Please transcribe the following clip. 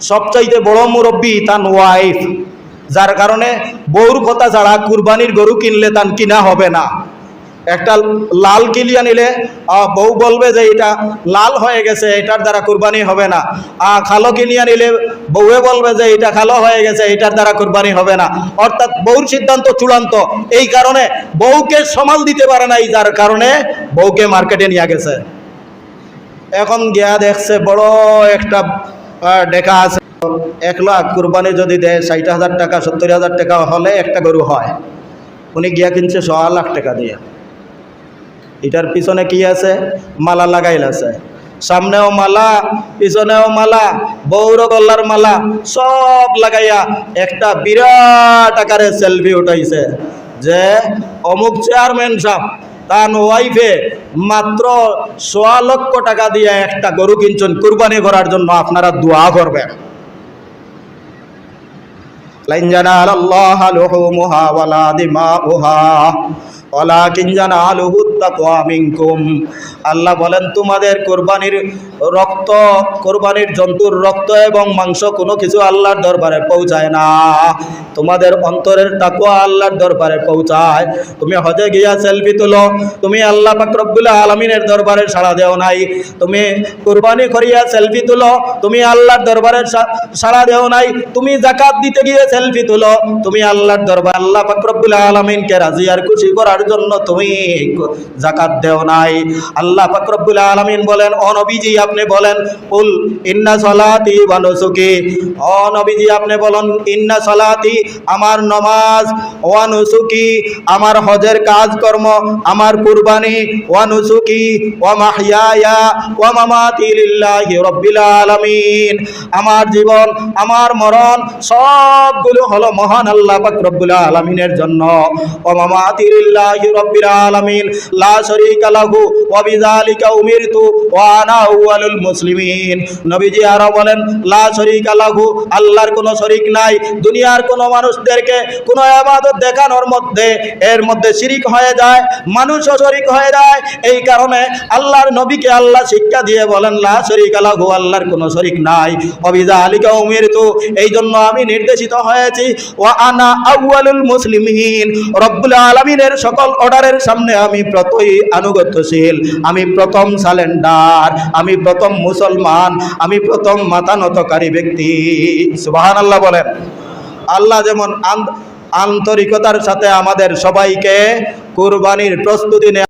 সবচাইতে বড় মুরব্বী তান ওয়াইফ, যার কারণে বউর কথা ছাড়া কুরবানির গরু কিনলে তান কিনা হবে না। একটা লাল কিলিয়া নিলে বউ বলবে যে এটা লাল হয়ে গেছে, এটার দ্বারা কুরবানি হবে না। কালো কিলিয়া নিলে বউয়ে বলবে যে এটা কালো হয়ে গেছে, এটার দ্বারা কুরবানি হবে না। অর্থাৎ বউর সিদ্ধান্ত চূড়ান্ত। এই কারণে বউকে সামাল দিতে পারে না, যার কারণে বউকে মার্কেটে নিয়ে গেছে। এখন গিয়া দেখছে বড় একটা ডেকা আছে, 1 লাখ কুরবানি যদি দেয় 60,000 টাকা 70,000 টাকা হলে একটা গরু হয়। উনি গিয়া কিনছে 1.5 লাখ টাকা দিয়ে। এটার পিছনে কি আছে? মালা লাগাইল আছে, সামনেও মালা পিছনেও মালা, বউর গলার মালা সব লাগাইয়া একটা বিরাট আকারে সেলফি উঠাইছে যে অমুক চেয়ারম্যান সাহেব তার ওয়াইফে মাত্র 1.25 লক্ষ টাকা দিয়ে একটা গরু কিনছেন কুরবানি করার জন্য, আপনারা দোয়া করবেন। লাইন জানালাল্লাহু লুহুমুহা ওয়ালা দিমাউহা ওয়ালাকিন জানালুহুত তাকওয়া মিনকুম। আল্লাহ বলেন তোমাদের কুরবানির রক্ত, কুরবানির জন্তুর রক্ত এবং মাংস কোনো কিছু আল্লাহর দরবারে পৌঁছায় না, তোমাদের অন্তরের তাকওয়া আল্লাহর দরবারে পৌঁছায়। তুমি হজে গিয়া সেলফি তুলো, তুমি আল্লাহ পাক রব্বুল আলামিনের দরবারে সাড়া দেও নাই। তুমি কুরবানি করিয়া সেলফি তুলো, তুমি আল্লাহর দরবারে সাড়া দেও নাই। তুমি যাকাত দিতে গিয়ে সেলফি তুলো, তুমি আল্লাহর দরবার আল্লাহ পাক রব্বুল আলামিনকে রাজি আর খুশি করার জন্য তুমি যাকাত দেও নাই। আল্লাহ পাক রব্বুল আলামিন বলেন, ও নবীজি আপনি বলেন, কুল ইন্না সালাতি ওয়া নুসুকি, ও নবীজি আপনি বলেন ইন্না সালাতি আমার নামাজ, ওয়া নুসুকি আমার হজের কাজকর্ম, আমার কুরবানি, ওয়া নুসুকি ওয়া মাহইয়ায়া ওয়া মামাতি লিল্লাহি রাব্বিল আলামিন, আমার জীবন আমার মরণ সবগুলো হলো মহান আল্লাহ পাক রব্বুল আলামিনের জন্য। ওয়া মামাতি লিল্লাহি রাব্বিল আলামিন লা শারীকা লাহু ওয়া বিযালিকা উমিরতু ওয়া আনা আউয়ালুল মুসলিমিন। নবীজি আরো বলেন লা শারীকা লাহু, আল্লাহর কোনো শরীক নাই। দুনিয়ার কোনো মানুষদেরকে কোনো ইবাদত দেখানোর মধ্যে এর মধ্যে শিরিক হয়ে যায়, মানুষও শরীক হয়ে যায়। এই কারণে আল্লাহর নবীকে আল্লাহ শিক্ষা দিয়ে বলেন লা শারীকা লাহু, আল্লাহর কোনো শরীক নাই। ওয়া বিযালিকা উমিরতু, এই জন্য আমি নির্দেশিত হয়েছি। ওয়া আনা আউয়ালুল মুসলিমিন, রব্বুল আলামিনের সকল অর্ডারের সামনে আমি প্রথমই আনুগত্যশীল, আমি প্রথম সালেন্ডার, আমি প্রথম মুসলমান, আমি প্রথম মাথা নতকারী ব্যক্তি। সুবহানাল্লাহ বলেন। আল্লাহ যেমন আন্তরিকতার সাথে আমাদের সবাইকে কুরবানির প্রস্তুতি